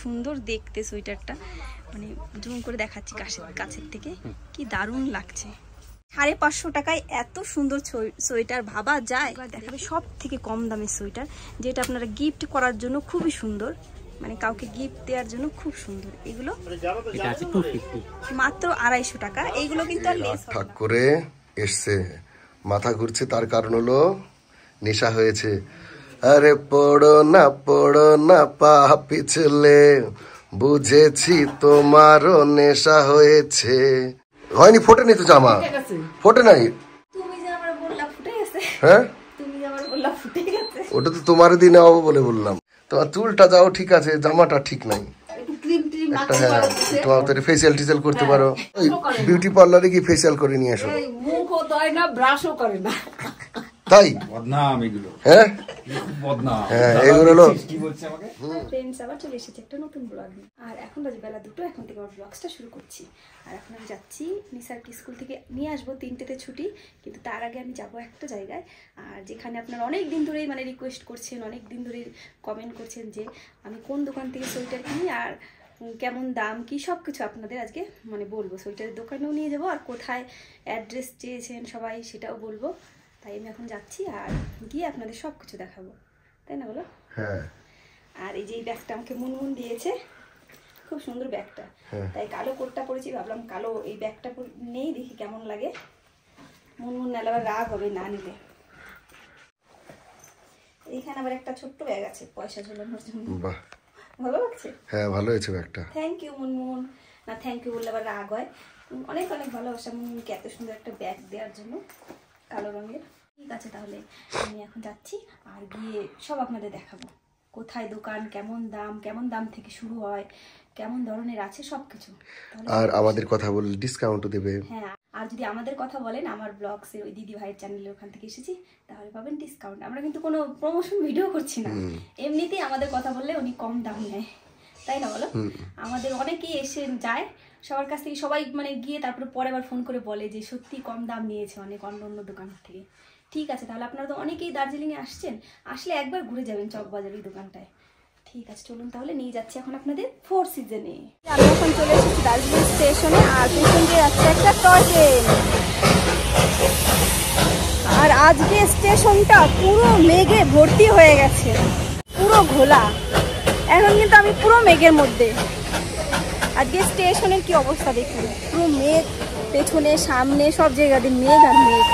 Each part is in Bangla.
সুন্দর দেখতে সোয়েটারটা, মানে জুম করে দেখাচ্ছি কাছের থেকে, কি দারুণ লাগছে। 550 টাকায় এত সুন্দর সোয়েটার ভাবা যায়? দেখাবে সব থেকে কম দামের সোয়েটার, যেটা আপনারা গিফট করার জন্য খুবই সুন্দর, মানে কাউকে গিফট দেওয়ার জন্য খুব সুন্দর। এগুলো মাত্র 250 টাকা। এইগুলো কিন্তু আর লেস ঠাক করে এসছে, মাথা ঘুরছে, তার কারণ হলো নেশা হয়েছে। আরে পড়ো না পা পিছলে, বুঝেছি তোমারও নেশা হয়েছে। হয়নি, ফোটেনি তো জামা, ফোটে নাই। তুমি যে আমার বললা ফুটে গেছে, হ্যাঁ তুমি যে আমার বললা ফুটে গেছে, ওটা তো তোমার দিনে হবো বলে বললাম। তোমার চুলটা যাও ঠিক আছে, জামাটা ঠিক নাই। একটা হ্যাঁ, তোমার তো ফেসিয়াল টিসিয়াল করতে পারো, বিউটি পার্লারে গিয়ে ফেসিয়াল করে নিয়ে আসো। মুখও দেয় না, ব্রাশও করে না, তাই বদনাম এগুলো। হ্যাঁ বদনাম, হ্যাঁ এগুলো হলো। কি বলছে আমাকে? ফ্রেন্ডস আবার চলে এসেছে একটা নতুন ব্লগ নিয়ে। আর এখন বাজে বেলা 2টো, এখন থেকে আমার ব্লগসটা শুরু করছি। আর এখন আমি যাচ্ছি নিসারকে স্কুল থেকে নিয়ে আসবো, 3টেতে ছুটি, কিন্তু তার আগে আমি যাব একটা জায়গায়। আর যেখানে আপনারা অনেক দিন ধরেই মানে রিকোয়েস্ট করছেন, অনেক দিন ধরেই কমেন্ট করছেন যে আমি কোন দোকান থেকে সোয়েটার কিনি আর কেমন দাম কি সব কিছু আপনাদের আজকে মানে বলবো। সোয়েটারের দোকানেও নিয়ে যাবো, আর কোথায় অ্যাড্রেস চেয়েছেন সবাই সেটাও বলবো। তাই আমি এখন যাচ্ছি আর গিয়ে আপনাদের সব কিছু দেখাবো, তাই না বলো? হ্যাঁ। আর এই যে এই ব্যাগটা আমাকে মুনমুন দিয়েছে, খুব সুন্দর ব্যাগটা, তাই কালো কোটটা পরেছি, ভাবলাম কালো এই ব্যাগটা নেই, দেখি কেমন লাগে। মুনমুন নালে আবার রাগ হবে না নিলে। এইখানে আবার একটা ছোট্ট ব্যাগ আছে পয়সা ঝোলানোর জন্য। বাহ, ভালো লাগছে? হ্যাঁ ভালো হয়েছে ব্যাগটা। Thank you Munmun. না থ্যাংক ইউ বললে আবার রাগ হয়। অনেক অনেক ভালোবাসা মুনমুনকে এত সুন্দর একটা ব্যাগ দেওয়ার জন্য, কালো রঙের। ঠিক আছে, তাহলে আমি এখন যাচ্ছি আর গিয়ে সব আপনাদের দেখাবো, কোথায় দোকান, কেমন দাম থেকে শুরু হয়, কেমন ধরনের আছে সবকিছু। আর আমাদের কথা বললে ডিসকাউন্টও দেবে। হ্যাঁ, আর যদি আমাদের কথা বলেন আমার ব্লগসে ওই দিদি ভাইয়ের চ্যানেলে ওখান থেকে এসেছি, তাহলে পাবেন ডিসকাউন্ট। আমরা কিন্তু কোনো প্রমোশন ভিডিও করছি না, এমনিতেই আমাদের কথা বললে উনি কম দাম নেয়, তাই না বলো? আমাদের অনেকেই এসে যায় সবার কাছ থেকে, সবাই মানে গিয়ে তারপরে পরে আবার ফোন করে বলে যে সত্যি কম দাম নিয়েছে অনেক অন্য দোকান থেকে। ঠিক আছে, তাহলে আপনারা তো অনেকেই দার্জিলিংয়ে আসছেন, আসলে একবার ঘুরে যাবেন চকবাজার ওই দোকানটায়। ঠিক আছে, চলুন তাহলে নিয়ে যাচ্ছি এখন আপনাদের 4 সিজনে। আমি এখন চলে এসেছি দার্জিলিং স্টেশনে, আর পেছন দিয়ে যাচ্ছে একটা টয় ট্রেন। আর আজকে স্টেশনটা পুরো মেঘে ভর্তি হয়ে গেছে, পুরো ঘোলা। এখন কিন্তু আমি পুরো মেঘের মধ্যে। আজকে স্টেশনের কি অবস্থা দেখুন, পুরো মেঘ, পেছনে সামনে সব জায়গাতে মেঘ আর মেঘ,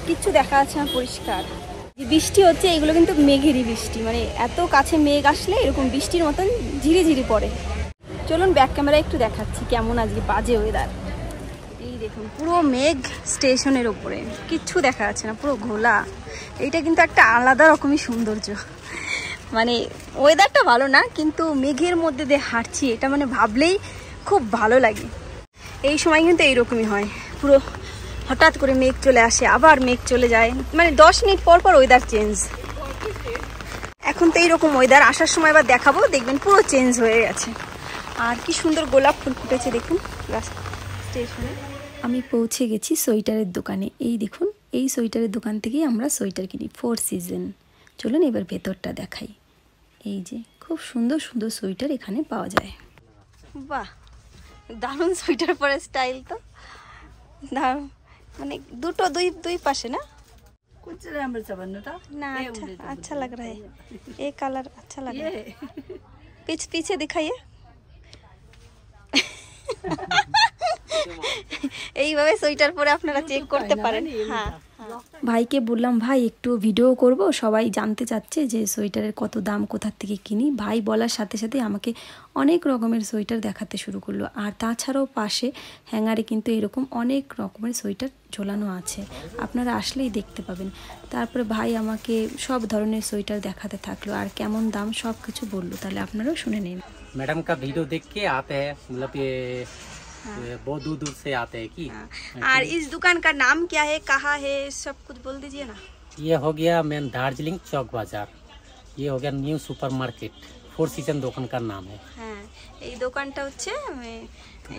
কিচ্ছু দেখা যাচ্ছে না পরিষ্কার। বৃষ্টি হচ্ছে, এগুলো কিন্তু মেঘেরই বৃষ্টি, মানে এত কাছে মেঘ আসলে এরকম বৃষ্টির মতন ঝিরিঝিরি পড়ে। চলুন ব্যাক ক্যামেরা একটু দেখাচ্ছি কেমন আজকে বাজে ওয়েদার। এই দেখুন পুরো মেঘ স্টেশনের ওপরে, কিচ্ছু দেখা যাচ্ছে না, পুরো ঘোলা। এইটা কিন্তু একটা আলাদা রকমই সৌন্দর্য, মানে ওয়েদারটা ভালো না কিন্তু মেঘের মধ্যে দিয়ে হাঁটছি, এটা মানে ভাবলেই খুব ভালো লাগে। এই সময় কিন্তু এইরকমই হয়, পুরো হঠাৎ করে মেঘ চলে আসে, আবার মেঘ চলে যায়, মানে 10 মিনিট পর পর ওয়েদার চেঞ্জ। এখন তো এইরকম ওয়েদার, আসার সময় আবার দেখাবো, দেখবেন পুরো চেঞ্জ হয়ে গেছে। আর কি সুন্দর গোলাপ ফুল ফুটেছে দেখুন স্টেশনে। আমি পৌঁছে গেছি সোয়েটারের দোকানে। এই দেখুন, এই সোয়েটারের দোকান থেকেই আমরা সোয়েটার কিনি, 4 সিজন। চলুন এবার ভেতরটা দেখাই। এই যে খুব সুন্দর সুন্দর সোয়েটার এখানে পাওয়া যায়। বাহ, দারুণ সোয়েটার পরে স্টাইল তো দারুণ, মানে দুটো দুই পাশে না? ना अच्छा लग रहा है, ये कलर अच्छा लग रहा है। पीछे दिखाइए। এইভাবে সোয়েটার পরে আপনারা চেক করতে পারেন। হ্যাঁ, ভাইকে বললাম ভাই একটু ভিডিও করব, সবাই জানতে চাচ্ছে যে সোয়েটারের কত দাম, কোথা থেকে কিনি। ভাই বলার সাথে সাথে আমাকে অনেক রকমের সোয়েটার দেখাতে শুরু করলো। আর তাছাড়াও পাশে হ্যাঙ্গারে কিন্তু এরকম অনেক রকমের সোয়েটার ঝোলানো আছে, আপনারা আসলেই দেখতে পাবেন। তারপরে ভাই আমাকে সব ধরনের সোয়েটার দেখাতে থাকলো আর কেমন দাম সব কিছু বললো। তাহলে আপনারাও শুনে নিন। मैडम का वीडियो देख के आते हैं, मतलब ये बहुत दूर दूर से आते हैं कि। और इस दुकान का नाम क्या है, कहाँ है, सब कुछ बोल दीजिए ना। ये हो गया मेन दार्जिलिंग चौक बाजार, ये हो गया न्यू सुपर मार्केट, 4 सीजन दुकान का नाम है। হ্যাঁ, এই দোকানটা হচ্ছে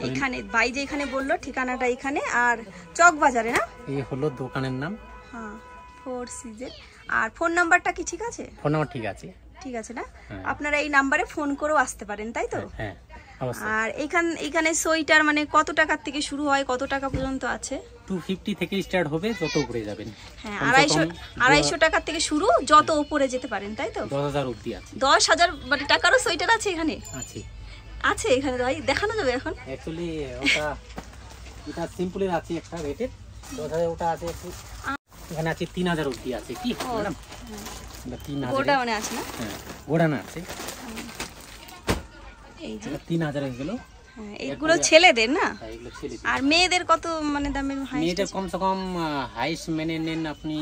এখানে ভাই যে এখানে বললো ঠিকানাটা এখানে, আর চক বাজারে না, ये হলো দোকানের নাম। হ্যাঁ, 4 সিজন। আর ফোন নাম্বারটা কি ঠিক আছে? ফোন নাম্বার ঠিক আছে। ঠিক আছে না? হ্যাঁ। আপনারা এই নাম্বারে ফোন করেও আসতে পারেন, তাই তো? হ্যাঁ অবশ্যই। আর এখানে সোয়েটার মানে কত টাকার থেকে শুরু হয়, কত টাকা পর্যন্ত আছে? 250 থেকে স্টার্ট হবে, যত উপরে যাবেন। হ্যাঁ, কমসে কম 250 টাকার থেকে শুরু, যত উপরে যেতে পারেন, তাই তো? 10,000 অবধি আছে। 10,000 মানে টাকারও সোয়েটার আছে এখানে? আছে আছে এখানে ভাই, দেখানো যাবে এখন? অ্যাকচুয়ালি এটা সিম্পলের আছে একটা রেটের 10,000, ওটা আছে একটু এখানে আছে 3,000 অবধি আছে কি ম্যাডাম? 3,000 গোডাউনে আছে না? হ্যাঁ গোডাউনে আছে। এই যে 3,000 হয়ে গেল। হ্যাঁ, এইগুলো ছেলেদের না? হ্যাঁ, এগুলো ছেলে। আর মেয়েদের কত মানে দামের হাইস্ট? মেয়েদের কমসে কম হাইস্ট মেনে নেন আপনি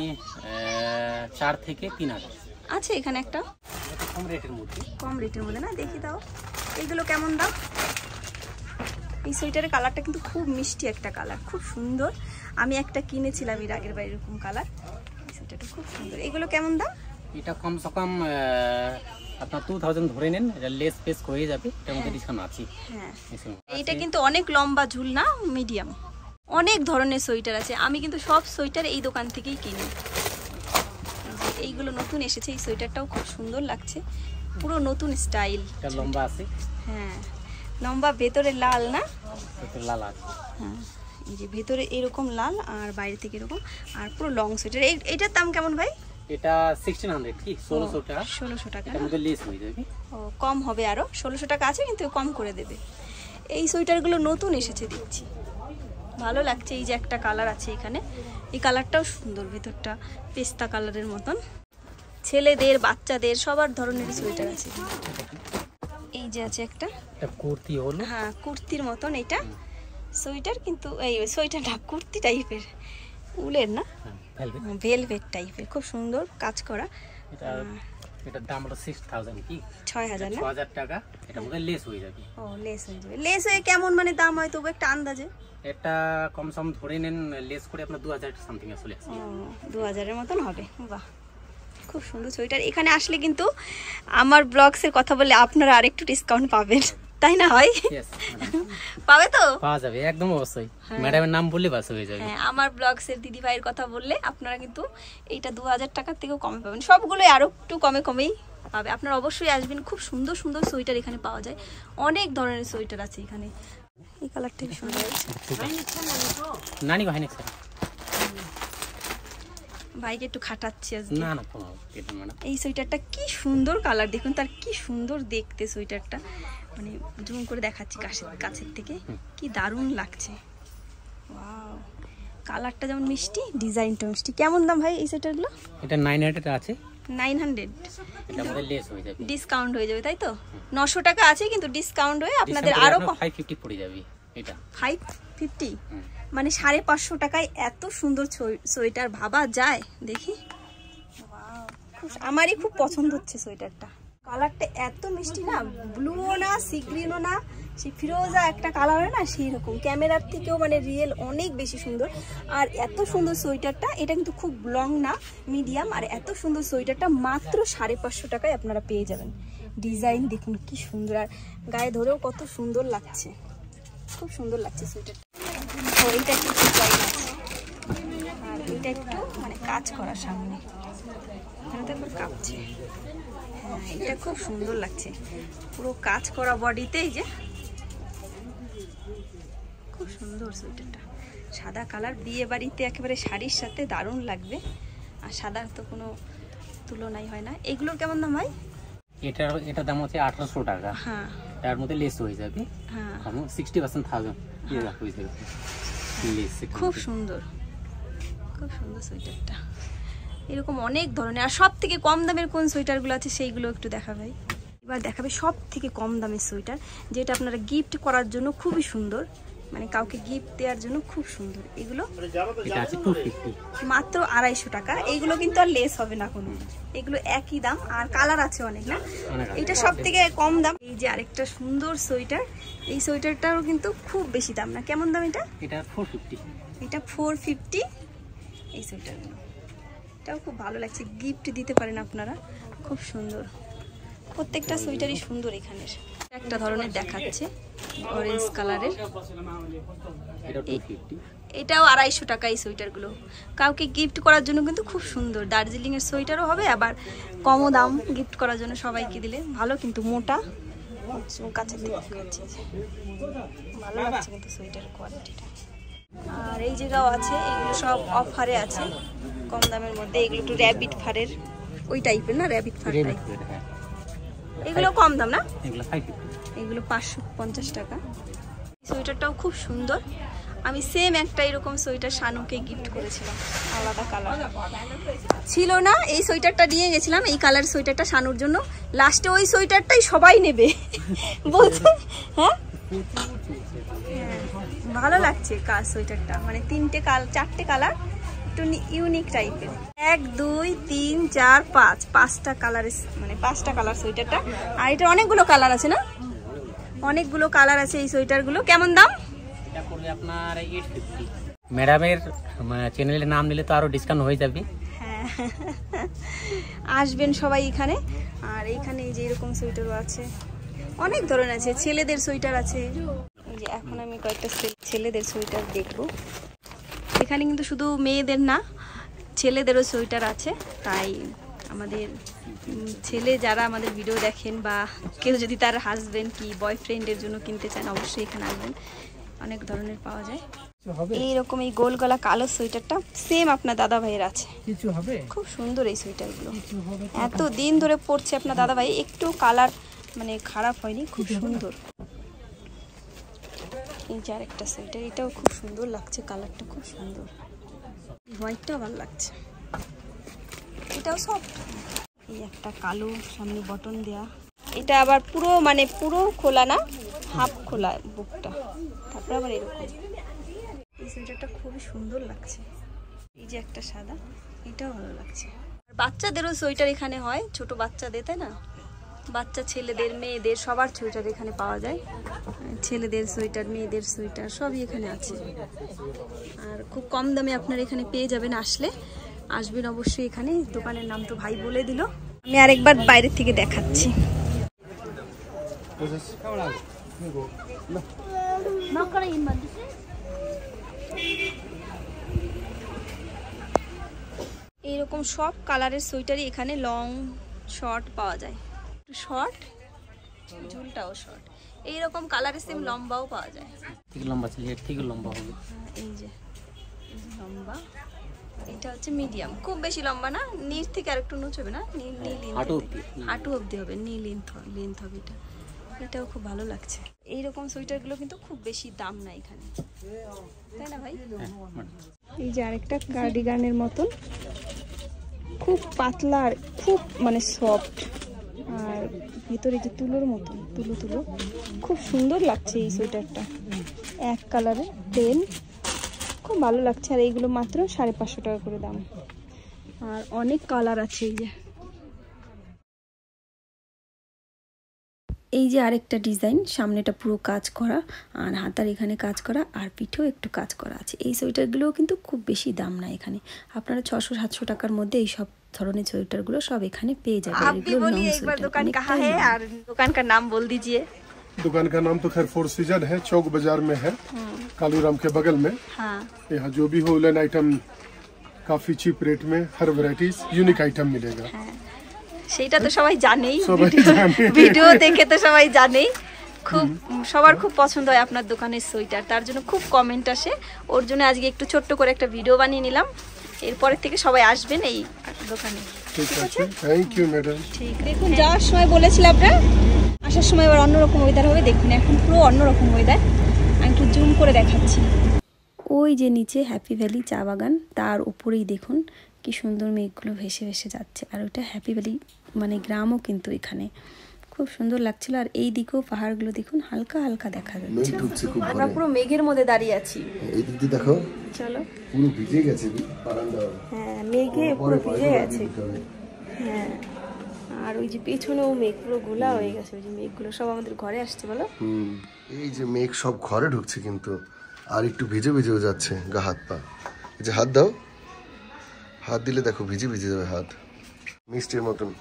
4 থেকে 3,000 আছে এখানে একটা কম রেটের মধ্যে। কম রেটের মধ্যে না? দেখি দাও এইগুলো কেমন দাম? এই সোয়েটারের কালারটা কিন্তু খুব মিষ্টি একটা কালার, খুব সুন্দর। আমি একটা কিনেছিলাম এর আগের বার এরকম কালার, এই সোয়েটারটা খুব সুন্দর। এগুলো কেমন দাম? এটা কমসে কম আপনার 2000 ধরে নেন, এটা লেস পেস হয়ে যাবে, এটার মধ্যে ডিসকাউন্ট আছে। হ্যাঁ, এসব এইটা কিন্তু অনেক লম্বা ঝুল না, মিডিয়াম। অনেক ধরনের সোয়েটার আছে, আমি কিন্তু সব সোয়েটার এই দোকান থেকেই কিনি। এই যে এইগুলো নতুন এসেছে, এই সোয়েটারটাও খুব সুন্দর লাগছে, পুরো নতুন স্টাইল। এটা লম্বা আছে, হ্যাঁ লম্বা, ভেতরে লাল না? এটা লাল আছে। হ্যাঁ, এই যে ভেতরে এরকম লাল আর বাইরে থেকে এরকম, আর পুরো লং সোয়েটার। এইটার দাম কেমন ভাই? এটা 1600 কি 1600 টাকা। 1600 টাকা এটার না? মধ্যে লেস হয়ে যাবে। ও কম হবে আরো, 1600 টাকা আছে কিন্তু কম করে দেবে। এই সোয়েটারগুলো নতুন এসেছে দেখছি, ভালো লাগছে। এই যে একটা কালার আছে এখানে, এই কালারটাও সুন্দর, ভেতরটা পেস্তা কালারের মতন। ছেলেদের বাচ্চাদের সবার ধরনের সোয়েটার আছে। এই যে আছে একটা, এটা কুর্তি হলো। হ্যাঁ কুর্তির মতন এটা সোয়েটার, কিন্তু এই সোয়েটার না, কুর্তি টাইপের, উলের না, ভেলভেট। ভেলভেট টাইপের, খুব সুন্দর কাজ করা। এটার দাম হলো 6000 কি 6000 না? 6000 টাকা। এটার মধ্যে লেস হয়ে যাবে। ও লেস হয়ে যাবে। লেস হয়ে কেমন মানে দাম হয় তবু একটা আন্দাজে? এটা কমসে কম ধরে নেন, লেস করে আপনার 2000 সামথিং চলে আসে। ও 2000-এর মতন হবে। বাহ, খুব সুন্দর সোয়েটার। এখানে আসলে কিন্তু আমার ব্লগসের কথা বললে আপনারা আরেকটু ডিসকাউন্ট পাবেন, তাই না? হয় Yes, পাবে তো? পাওয়া যাবে একদম অবশ্যই। ম্যাডামের নাম বললে বাস হয়ে যাবে। হ্যাঁ, আমার ব্লগসের দিদি ভাইয়ের কথা বললে আপনারা কিন্তু এইটা 2000 টাকার থেকেও কমে পাবেন, সবগুলোই আরো একটু কমেই পাবে। আপনারা অবশ্যই আসবেন, খুব সুন্দর সুন্দর সোয়েটার এখানে পাওয়া যায়, অনেক ধরনের সোয়েটার আছে এখানে। এই কালারটা কি সুন্দর আছে। নানি ভাই নেক্সট ভাইকে একটু খাটাচ্ছি আজকে। না না কোনো এটা ম্যাডাম। এই সোয়েটারটা কি সুন্দর কালার, দেখুন তার কি সুন্দর দেখতে সোয়েটারটা, মানে জুম করে দেখাচ্ছি কাছের থেকে, কি দারুণ লাগছে। ওয়াও, কালারটা যেমন মিষ্টি, ডিজাইনটা মিষ্টি। কেমন দাম ভাই এই সোয়েটারগুলো? এটা 900 আছে। 900? এটা মধ্যে লেস হয়ে যাবে, ডিসকাউন্ট হয়ে যাবে তাই তো? 900 টাকা আছে কিন্তু ডিসকাউন্ট হয়ে আপনাদের আরো 550 পড়ে যাবে এটা। 550 মানে 550 টাকায় এত সুন্দর সোয়েটার ভাবা যায়? দেখি, আমারই খুব পছন্দ হচ্ছে সোয়েটারটা, কালারটা এত মিষ্টি না, ব্লুও না, সি গ্রিনও না, সেই ফিরোজা একটা কালার হয় না, সেই রকম। ক্যামেরার থেকেও মানে রিয়েল অনেক বেশি সুন্দর। আর এত সুন্দর সোয়েটারটা, এটা কিন্তু খুব লং না, মিডিয়াম। আর এত সুন্দর সোয়েটারটা মাত্র 550 টাকায় আপনারা পেয়ে যাবেন। ডিজাইন দেখুন কি সুন্দর, আর গায়ে ধরেও কত সুন্দর লাগছে, খুব সুন্দর লাগছে সোয়েটারটা। তো এইটা একটু ডিজাইন আছে, আর এটা একটু মানে কাজ করা সামনে, এখানে তো একবার কাঁপছে। হ্যাঁ, এটা খুব সুন্দর লাগছে, পুরো কাজ করা বডিতে। এই যে খুব সুন্দর সোয়েটারটা, সাদা কালার, বিয়ে বাড়িতে একেবারে শাড়ির সাথে দারুণ লাগবে। আর সাদার তো কোনো তুলনাই হয় না। এগুলোর কেমন দাম হয়? এটার দাম হচ্ছে 1800 টাকা। হ্যাঁ তার মধ্যে লেস হয়ে যাবে, হ্যাঁ, 60% থাউজেন্ড হয়ে যাবে লেস। খুব সুন্দর, খুব সুন্দর সোয়েটারটা। এরকম অনেক ধরনের। আর সব থেকে কম দামের কোন সোয়েটারগুলো আছে সেইগুলো একটু দেখাবে। এবার দেখাবে সব থেকে কম দামের সোয়েটার, যেটা আপনারা গিফট করার জন্য খুবই সুন্দর, মানে কাউকে গিফট দেওয়ার জন্য খুব সুন্দর। এগুলো এটা আছে 250 মাত্র 250 টাকা। এইগুলো কিন্তু আর লেস হবে না কোনো, এগুলো একই দাম। আর কালার আছে অনেক না, এটা সব থেকে কম দাম। এই যে আরেকটা সুন্দর সোয়েটার, এই সোয়েটারটারও কিন্তু খুব বেশি দাম না। কেমন দাম এটা? এটা 450। এটা 450। এই সোয়েটারগুলো, এটাও খুব ভালো লাগছে, গিফট দিতে পারেন আপনারা, খুব সুন্দর, খুব প্রত্যেকটা সোয়েটারই সুন্দর এখানের। একটা ধরনের দেখাচ্ছে অরেঞ্জ কালারের, এটা 250। এটাও 250 টাকা এই সোয়েটারগুলো। কাউকে গিফট করার জন্য কিন্তু খুব সুন্দর, দার্জিলিংয়ের সোয়েটারও হবে, আবার কমও দাম, গিফট করার জন্য সবাইকে দিলে ভালো। কিন্তু মোটা কাছে দেখাচ্ছি, ভালো লাগছে কিন্তু সোয়েটারের কোয়ালিটিটা। আর এই যেটাও আছে, এগুলো সব অফারে আছে কম দামের মধ্যে। এগুলো একটু র্যাবিট ফারের ওই টাইপের না, র্যাবিট ফার টাইপের। এগুলো কম দাম না, এগুলো 550। এগুলো 550 টাকা। সোয়েটারটাও খুব সুন্দর। আমি সেম একটা এরকম সোয়েটার শানুকে গিফট করেছিলাম, আলাদা কালার ছিল না। এই সোয়েটারটা নিয়ে গেছিলাম, এই কালার সোয়েটারটা শানুর জন্য। লাস্টে ওই সোয়েটারটাই সবাই নেবে বলছে। হ্যাঁ ভালো লাগছে সোয়েটারটা, মানে 4টে কালার, একটু ইউনিক টাইপের। 1 2 3 4 5 5টা কালারের, মানে 5টা কালার সোয়েটারটা। আর এটা অনেকগুলো কালার আছে না, অনেকগুলো কালার আছে এই সোয়েটারগুলো। কেমন দাম? এটা পড়বে আপনার 850। ম্যাডামের চ্যানেলের নাম নিলে তো আরো ডিসকাউন্ট হয়ে যাবে। হ্যাঁ আসবেন সবাই এখানে। আর এইখানে এই যে এরকম সোয়েটারও আছে, অনেক ধরনের আছে। ছেলেদের সোয়েটার আছে, এই যে এখন আমি কয়েকটা ছেলেদের সোয়েটার দেখবো। এখানে কিন্তু শুধু মেয়েদের না, ছেলেদেরও সোয়েটার আছে। তাই আমাদের ছেলে যারা আমাদের ভিডিও দেখেন, বা কেউ যদি তার হাজবেন্ড কি বয়ফ্রেন্ডের জন্য কিনতে চান, অবশ্যই এখানে আসবেন, অনেক ধরনের পাওয়া যায়। এইরকম এই গোল গলা কালো সোয়েটারটা সেম আপনার দাদা ভাইয়ের আছে, খুব সুন্দর এই সোয়েটারগুলো। এত দিন ধরে পরছে আপনার দাদা ভাই, একটু কালার মানে খারাপ হয়নি, খুব সুন্দর। এই যে আরেকটা সোয়েটার, এটাও খুব সুন্দর লাগছে, কালারটা খুব সুন্দর, হোয়াইটটাও ভালো লাগছে, এটাও সফট। এই একটা কালো সামনে বটন দেয়া, এটা আবার পুরো মানে পুরো খোলা না, হাফ খোলা বুকটা। তারপরে আবার এরকম এই সোয়েটারটা খুবই সুন্দর লাগছে। এই যে একটা সাদা, এটাও ভালো লাগছে। বাচ্চাদেরও সোয়েটার এখানে হয়, ছোট বাচ্চাদের, তাই না? বাচ্চা ছেলেদের মেয়েদের সবার সোয়েটার এখানে পাওয়া যায়। ছেলেদের সোয়েটার, মেয়েদের সোয়েটার সবই এখানে আছে। আর খুব কম দামে আপনারা এখানে পেয়ে যাবেন। আসবেন অবশ্যই এখানে। দোকানের নাম তো ভাই বলে দিল, আমি আরেকবার বাইরে থেকে দেখাচ্ছি। এইরকম সব কালারের সোয়েটারই এখানে লং শর্ট পাওয়া যায়, শর্ট ঝুলটাও শর্ট, এইরকম কালারের সেম লম্বাও পাওয়া যায়। ঠিক লম্বা ছিল, এর থেকে লম্বা হবে। এই যে লম্বা, এটা হচ্ছে মিডিয়াম, খুব বেশি লম্বা না, নিচ থেকে আরেকটু নুচবে না, হাঁটু অবধি হবে, নি লেন্থ হবে এটা। এটাও খুব ভালো লাগছে। এইরকম সোয়েটারগুলো কিন্তু খুব বেশি দাম না এখানে, তাই না ভাই? এই যে আরেকটা কার্ডিগানের মতন, খুব পাতলা আর খুব মানে সফট, আর ভিতরে যে তুলোর মতন, তুলো খুব সুন্দর লাগছে এই সোয়েটারটা। এক কালারের প্লেন, খুব ভালো লাগছে। আর এইগুলো মাত্র 550 টাকা করে দাম। আর অনেক কালার আছে। এই যে আরেকটা ডিজাইন, সামনেটা পুরো কাজ করা, আর হাতার এখানে কাজ করা, আর পিঠেও একটু কাজ করা আছে। এই সোয়েটারগুলোও কিন্তু খুব বেশি দাম না এখানে, আপনারা 600-700 টাকার মধ্যে এই সব ধরনের সোয়েটারগুলো সব এখানে পেয়ে যাবেন। दुकान कहाँ है और दुकान का नाम बोल दीजिए। दुकान का नाम तो खैर फोर सीजन है, चौक बाजार में है, कालूराम के बगल में। हाँ। यहाँ जो भी हो वुलन आइटम काफी चीप रेट में, हर वैरायटीज यूनिक आइटम मिलेगा। সেটা তো সবাই জানেই, ভিডিও দেখে তো সবাই জানেই। খুব সবার খুব পছন্দ হয় আপনার দোকানের সোয়েটার, তার জন্য খুব কমেন্ট আসে। ওর জন্য আজকে একটু ছোট্ট করে একটা ভিডিও বানিয়ে নিলাম। এরপরের থেকে সবাই আসবেন এই দোকানে। ঠিক আছে, থ্যাংক ইউ ম্যাডাম। ঠিক, দেখুন যাওয়ার সময় বলেছিলাম আপনারা, আসার সময় আবার অন্যরকম ওয়েদার হবে। দেখুন এখন পুরো অন্যরকম ওয়েদার, আমি একটু জুম করে দেখাচ্ছি। ওই যে নিচে হ্যাপি ভ্যালি চা বাগান, তার উপরেই দেখুন কি সুন্দর মেঘগুলো ভেসে ভেসে যাচ্ছে। আর ওটা হ্যাপি ভ্যালি মানে গ্রামও কিন্তু এখানে খুব সুন্দর লাগছিল। আর এই দিকেও পাহাড়গুলো দেখুন হালকা হালকা দেখা যাচ্ছে। আমরা পুরো মেঘের মধ্যে দাঁড়িয়ে আছি। এই দিক দিয়ে দেখো, চলো, পুরো ভিজে গেছে বারান্দা। হ্যাঁ মেঘে পুরো ভিজে গেছে। হ্যাঁ, আর ওই যে পেছনেও মেঘ পুরো গোলা হয়ে গেছে। ওই যে মেঘগুলো সব আমাদের ঘরে আসছে, বলো। এই যে মেঘ সব ঘরে ঢুকছে কিন্তু, আর একটু ভিজে ভিজেও যাচ্ছে গা হাত পা। এই যে হাত দাও, হাত দিলে দেখো ভিজে ভিজে যাবে হাত, মিষ্টির মতন।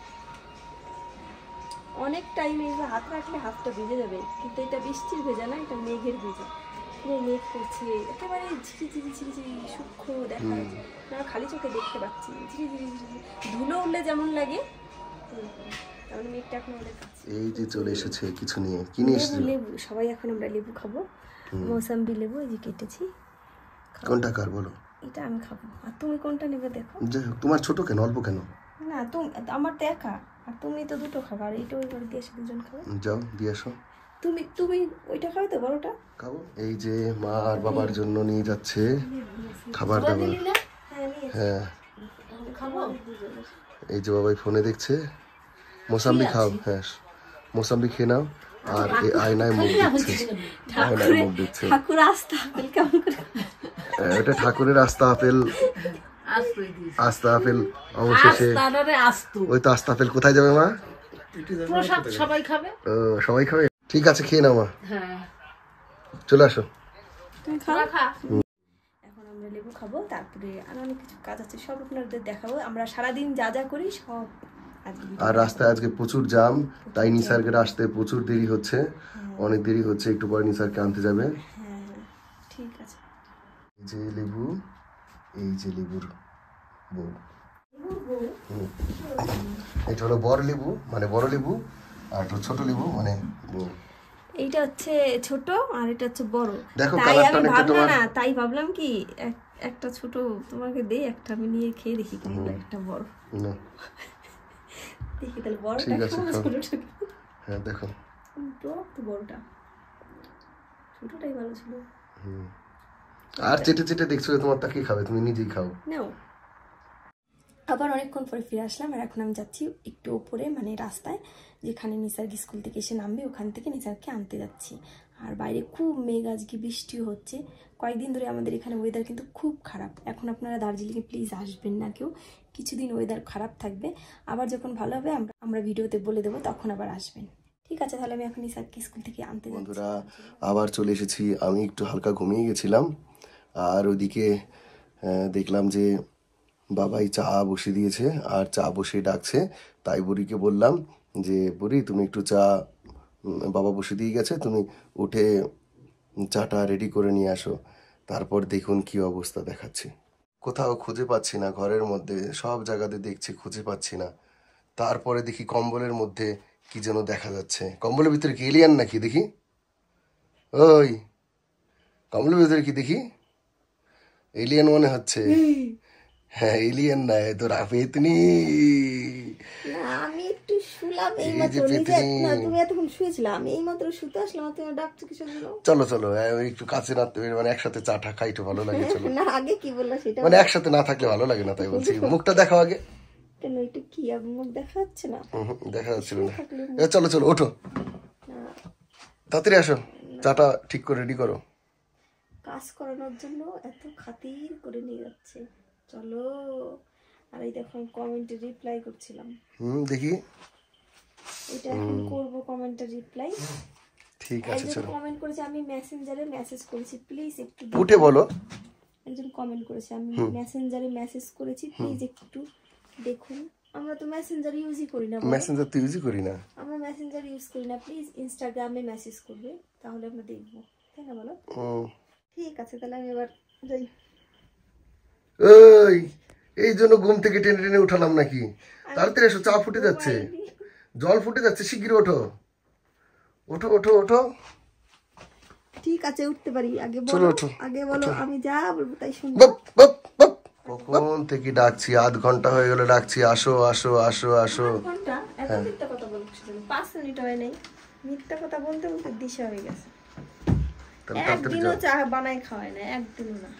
অনেক টাইম এই যে হাত রাখলে হাতটা ভিজে যাবে, কিন্তু এটা বৃষ্টির ভেজা না, এটা মেঘের ভেজা। পুরো মেঘ করছে, একেবারে ঝিরি ঝিরি সূক্ষ্ম দেখা যাচ্ছে, আমরা খালি চোখে দেখতে পাচ্ছি। ঝিরি ধুলো উঠলে যেমন লাগে, তাহলে মেঘটা এখন আমাদের কাছে। এই যে চলে এসেছে কিছু নিয়ে, কি নিয়ে এসেছে? লেবু, সবাই এখন আমরা লেবু খাবো। মৌসাম্বি লেবু এই যে কেটেছি। কোনটা কার বলো? এটা আমি খাবো, আর তুমি কোনটা নেবে দেখো। যাই হোক, তোমার ছোট কেন, অল্প কেন? না তুমি, আমার তো একা, আর তুমি তো দুটো খাবে, আর এইটা ওই করে দিয়ে এসে দুজন খাবে। যাও দিয়ে আসো। তুমি ওইটা খাবে তো, বড়টা খাবো। এই যে মা আর বাবার জন্য নিয়ে যাচ্ছে খাবার দাবার। হ্যাঁ, এই যে বাবাই ফোনে দেখছে। মোসাম্বি খাও, হ্যাঁ মোসাম্বি খেয়ে নাও। আর এই আয়নায় মুখ দিচ্ছে, আয়নায় মুখ দিচ্ছে। ঠাকুর আস্তা আপেল কেমন করে? এটা ঠাকুরের আস্তা আপেল, আস্তা আপেল অবশেষে। ওই তো আস্তা আপেল কোথায় যাবে মা? সবাই খাবে। ও সবাই খাবে, ঠিক আছে খেয়ে নাও মা। চলে আসো। তুমি খাও। এখন আমরা লেবু খাবো, তারপরে আর অনেক কিছু কাজ আছে, সব আপনাদের দেখাবো। আমরা সারাদিন যা যা করি সব। আর রাস্তায় আজকে প্রচুর জাম, তাই নিসারকে আসতে প্রচুর দেরি হচ্ছে, অনেক দেরি হচ্ছে। একটু পরে নিসারকে আনতে যাবে। হ্যাঁ ঠিক আছে। এই যে লেবু, এই যে লেবুর বউ। এটা হলো বড় লেবু, মানে বড় লেবু, আর ছোট লেবু মানে বউ। এইটা হচ্ছে ছোট আর এটা হচ্ছে বড়। দেখো তাই কালারটা আমি অনেকটা ভাবলাম তোমার। না, তাই ভাবলাম কি একটা ছোট তোমাকে দেই, একটা আমি নিয়ে খেয়ে দেখি কেমন লাগে। একটা বড় না, দেখি তাহলে বড়টা ঠিক আছে, খাবো, খাও। ছোটটা হ্যাঁ দেখো, তো বড়টা, ছোটটাই ভালো ছিল। আর চেটে চেটে দেখছো যে তোমার তাকে খাবে, তুমি নিজেই খাও। নাও। আবার অনেকক্ষণ পরে ফিরে আসলাম, আর এখন আমি যাচ্ছি একটু উপরে, মানে রাস্তায় যেখানে নিসার স্কুল থেকে এসে নামবে, ওখান থেকে নিসারকে আনতে যাচ্ছি। আর বাইরে খুব মেঘ, আজকে বৃষ্টিও হচ্ছে। কয়েকদিন ধরে আমাদের এখানে ওয়েদার কিন্তু খুব খারাপ। এখন আপনারা দার্জিলিংয়ে প্লিজ আসবেন না কেউ, কিছুদিন ওয়েদার খারাপ থাকবে, আবার যখন ভালো হবে আমরা ভিডিওতে বলে দেবো, তখন আবার আসবেন। ঠিক আছে, তাহলে আমি এখন নিসারকে স্কুল থেকে আনতে যাচ্ছি। বন্ধুরা আবার চলে এসেছি। আমি একটু হালকা ঘুমিয়ে গেছিলাম, আর ওইদিকে দেখলাম যে বাবাই চা বসিয়ে দিয়েছে, আর চা বসিয়ে ডাকছে। তাই বুড়িকে বললাম যে বুড়ি তুমি একটু চা, বাবা বসিয়ে দিয়ে গেছে, তুমি উঠে চাটা রেডি করে নিয়ে আসো। তারপর দেখুন কি অবস্থা দেখাচ্ছি। কোথাও খুঁজে পাচ্ছি না, ঘরের মধ্যে সব জায়গাতে দেখছি, খুঁজে পাচ্ছি না। তারপরে দেখি কম্বলের মধ্যে কি যেন দেখা যাচ্ছে। কম্বলের ভিতরে কি এলিয়ান নাকি দেখি? ওই কম্বলের ভিতরে কি দেখি? এলিয়ান মনে হচ্ছে। হ্যাঁ এলিয়ান না, এ তো রাফেতনি। আমি একটু শুলাম এই যে পেতনি। তুমি এতক্ষণ শুয়েছিলে, আমি এই মাত্র শুতে আসলাম, তুমি ডাকছো কিসের জন্য? চলো চলো একটু কাছে না, মানে একসাথে চাটা খাইতে ভালো লাগে। চলো না আগে কি বললা সেটা, মানে একসাথে না থাকলে ভালো লাগে না, তাই বলছি। মুখটা দেখাও আগে। কেন একটু কি মুখ দেখা যাচ্ছে না? দেখা যাচ্ছিল না। চলো চলো ওঠো, তাড়াতাড়ি আসো, চাটা ঠিক করে রেডি করো। কাজ করানোর জন্য এত খাতির করে নিয়ে যাচ্ছে। চলো। আর এই দেখো কমেন্টে রিপ্লাই করছিলাম। দেখি এটা এখন করব কমেন্টে রিপ্লাই। ঠিক আছে একজন চলো। কমেন্ট করেছে, আমি মেসেঞ্জারে মেসেজ করেছি, প্লিজ একটু উঠে বলো। একজন কমেন্ট করেছে, আমি মেসেঞ্জারে মেসেজ করেছি, প্লিজ একটু দেখুন। আমরা তো মেসেঞ্জার ইউজই করি না। মেসেঞ্জার তো ইউজই করি না। আমরা মেসেঞ্জার ইউজ করি না, প্লিজ ইনস্টাগ্রামে মেসেজ করবে, তাহলে আমরা দেখবো, তাই না বলো? ঠিক আছে, তাহলে আমি এবার যাই। এই এই জন্য ঘুম থেকে টেনে টেনে উঠালাম নাকি? তাড়াতাড়ি এসো, চা ফুটে যাচ্ছে, জল ফুটে যাচ্ছে, শিগগির ওঠো ওঠো ওঠো ওঠো। ঠিক আছে উঠতে পারি, আগে চলো বলো, ওঠো, আগে বলো, আমি যা বলবো তাই শুনবো। Bob bob bob. কখন থেকে ডাকছি, আধ ঘন্টা হয়ে গেল ডাকছি, আসো আসো আসো আসো। ঘন্টা এত মিথ্যা কথা বলছিস, 5 মিনিট হয় নাই, মিথ্যা কথা বলতে বলতে দিশা হয়ে গেছে। তাহলে তাড়াতাড়ি একদিনও যাও। চা বানাই খাওয়াই না, একদিনও না।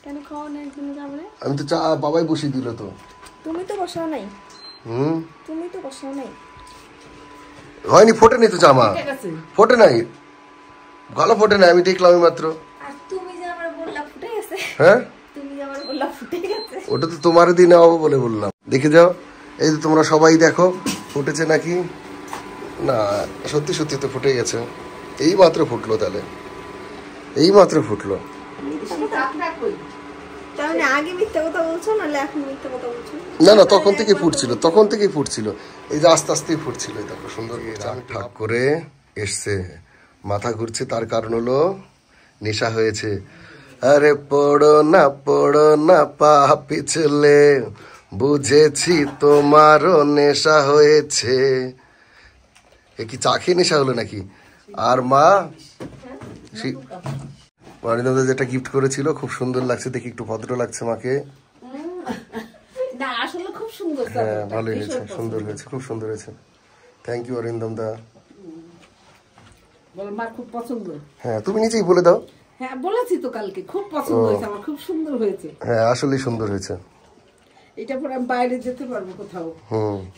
কেন খাওয়া না একদিনও চা বানাই? আমি তো চা বাবাই বসিয়ে দিল তো। তুমি তো বসাও নাই, হুম তুমি তো বসাও নাই। হয়নি, ফোটে নাই তো চা মা, ফোটে নাই, ভালো ফোটে নাই, আমি দেখলাম মাত্র। আর তুমি যে আমার বললা ফুটে গেছে, হ্যাঁ তুমি যে আমার বললা ফুটে গেছে, ওটা তো তোমার দিনে হবো বলে বললাম। দেখে যাও, এই যে তোমরা সবাই দেখো ফুটেছে নাকি না। সত্যি সত্যি তো ফুটে গেছে, এই মাত্র ফুটলো। তাহলে এই মাত্র ফুটলো। তার মানে আগে মিথ্যা কথা বলছো নাহলে এখন মিথ্যা কথা বলছো? না না, তখন থেকেই ফুটছিল, তখন থেকেই ফুটছিল, এই যে আস্তে আস্তেই ফুটছিল। এই দেখো সুন্দর ঠাক করে এসছে, মাথা ঘুরছে, তার কারণ হলো নেশা হয়েছে। আরে পড়ো না পা পিছলে, বুঝেছি তোমারও নেশা হয়েছে। এ কি চা খেয়ে নেশা হলো নাকি? আর মা অরিন্দম যেটা গিফট করেছিল খুব সুন্দর লাগছে, দেখি একটু ভদ্র লাগছে মাকে। না আসলে খুব সুন্দর। হ্যাঁ ভালোই হয়েছে, সুন্দর হয়েছে, খুব সুন্দর হয়েছে। থ্যাংক ইউ অরিন্দম দা। বল মার খুব পছন্দ। হ্যাঁ তুমি নিজেই বলে দাও। হ্যাঁ বলেছি তো কালকে, খুব পছন্দ হয়েছে আমার, খুব সুন্দর হয়েছে। হ্যাঁ আসলেই সুন্দর হয়েছে। এটা পরে আমি বাইরে যেতে পারবো কোথাও।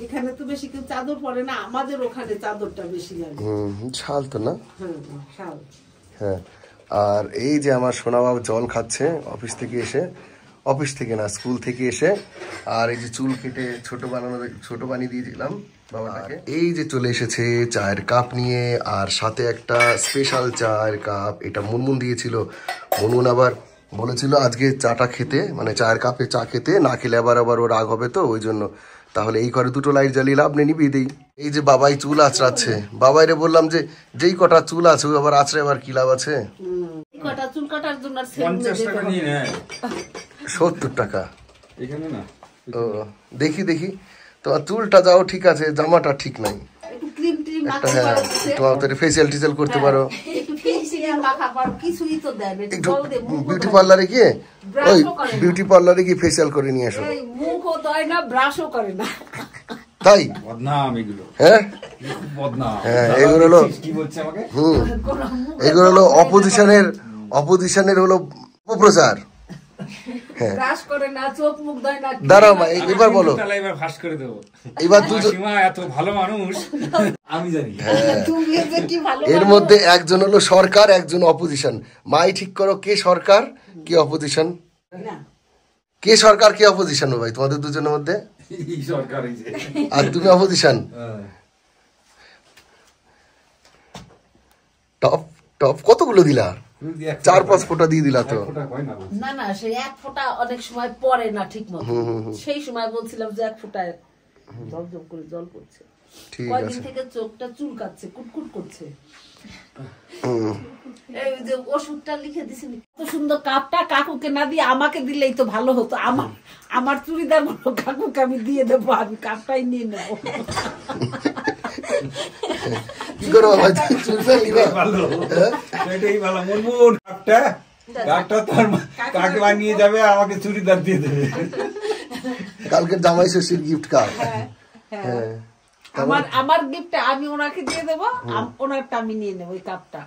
এখানে তো বেশি কেউ চাদর পরে না, আমাদের ওখানে চাদরটা বেশি লাগে। শাল তো না? হ্যাঁ শাল। হ্যাঁ। আর এই যে আমার সোনা বাবা জল খাচ্ছে অফিস থেকে এসে, অফিস থেকে না স্কুল থেকে এসে। আর এই যে চুল কেটে ছোট বানিয়ে দিয়েছিলাম বাবাটাকে। এই যে চলে এসেছে চায়ের কাপ নিয়ে, আর সাথে একটা স্পেশাল চায়ের কাপ, এটা মুনমুন দিয়েছিল। মুনমুন আবার বলেছিল আজকে চাটা খেতে, মানে চায়ের কাপে চা খেতে, না খেলে আবার ও রাগ হবে, তো ওই জন্য। তাহলে এই ঘরে দুটো লাইট জ্বালিয়ে লাভ নেই, নিবিয়ে দিই। এই যে বাবাই চুল আঁচড়াচ্ছে, বাবাইরে বললাম যে যেই কটা চুল আছে আবার আঁচড়ে আবার কি লাভ আছে। কটা চুল কাটার জন্য 50 টাকা নিয়ে নেয় 70 টাকা এখানে না। ও দেখি তোমার চুলটা যাও ঠিক আছে, জামাটা ঠিক নাই। একটু ক্রিম ট্রিম একটা মাখতে হ্যাঁ, পারো, তোমার তো ফেসিয়াল টিসিয়াল করতে পারো, একটু ফেসিয়াল মাখা পারো, কিছুই তো দেন। একটু বিউটি পার্লারে গিয়ে, ওই বিউটি পার্লারে গিয়ে ফেসিয়াল করে নিয়ে আসো। এই মুখও দেয় না, ব্রাশও করে না। তাই বদনাম এগুলো, হ্যাঁ খুব বদনাম। হ্যাঁ, এগুলো হলো কি বলছে আমাকে? এগুলো হলো অপোজিশনের হলো অপপ্রচার। ব্রাশ করে না, চোখ মুখ দেয় না। দাঁড়াও মা, এবার বলো। তাহলে এবার ফাঁস করে দেবো। এবার দুজন, সীমা এত ভালো মানুষ আমি জানি। তুমি যে কি ভালো। এর মধ্যে একজন হলো সরকার, একজন অপোজিশন। মাই ঠিক করো কে সরকার কে অপোজিশন? না কে সরকার কে অপোজিশন ভাই তোমাদের দুজনের মধ্যে? এই সরকার এই যে। আর তুমি অপোজিশন। টপ কতগুলো দিলা? 4-5 ফোঁটা দিয়ে দিলা তো। না না, সেই এক ফোঁটা অনেক সময় পড়ে না ঠিক মতো। সেই সময় বলছিলাম যে এক ফোঁটায় জল করে জল পড়ছে। ঠিক কয়দিন আছে। থেকে চোখটা চুলকাচ্ছে, কুটকুট করছে। এই যে ওষুধটা লিখে দিছেন, এত সুন্দর কাপটা কাকুকে না দিয়ে আমাকে দিলেই তো ভালো হতো। আমার চুড়িদার গুলো কাকুকে আমি দিয়ে দেবো, আমি কাপটাই নিয়ে নেবো। কি করো ভাই, চুলটা নিবা? ভালো, এটাই ভালো। মুনমুন কাকটা তোর কাকে বানিয়ে যাবে, আমাকে চুড়িদার দিয়ে দেবে। কালকের জামাই ষষ্ঠীর গিফট কার্ড। হ্যাঁ আমার গিফটটা আমি ওনাকে দিয়ে দেবো, ওনারটা আমি নিয়ে নেবো। ওই কাপটা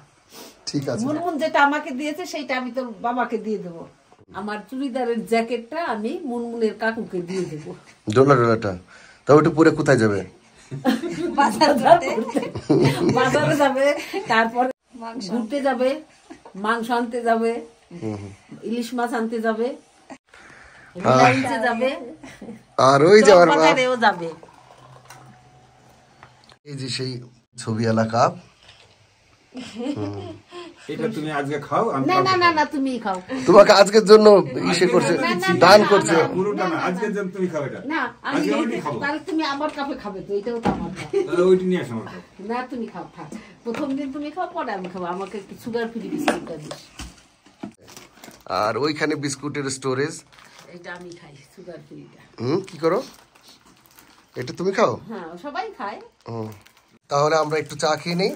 ঠিক আছে। মুনমুন যেটা আমাকে দিয়েছে সেইটা আমি তোর বাবাকে দিয়ে দেবো। আমার চুড়িদারের জ্যাকেটটা আমি মুনমুনের কাকুকে দিয়ে দেবো। ডোলাটা তা ওটা পরে কোথায় যাবে? বাজারে যাবে, তারপরে ঘুরতে যাবে, মাংস আনতে যাবে, ইলিশ মাছ আনতে যাবে, রিলায়েন্সে যাবে, আর ওই যে আমার বাজারেও যাবে। এই যে সেই ছবিওয়ালা কাপ, এটা তুমি আজকে খাও, আমি না না না না, তুমি খাও। তোমাকে আজকের জন্য ইসে করছে, দান করছে। পুরোটা না, আজকের জন্য তুমি খাও এটা। না আমি আজকে ওইটাই খাবো। তাহলে তুমি আমার কাপে খাবে তো, এটাও তো আমার কাপ। তাহলে ওইটা নিয়ে আসো আমার কাছে। না তুমি খাও, থাক। প্রথম দিন তুমি খাও, পরে আমি খাবো। আমাকে একটু সুগার ফ্রি বিস্কুটটা দিস। আর ওইখানে বিস্কুটের স্টোরেজ। এটা আমি খাই, সুগার ফ্রিটা। কি করো এটা তুমি খাও? হ্যাঁ সবাই খায়। তাহলে আমরা একটু চা খেয়ে নেই।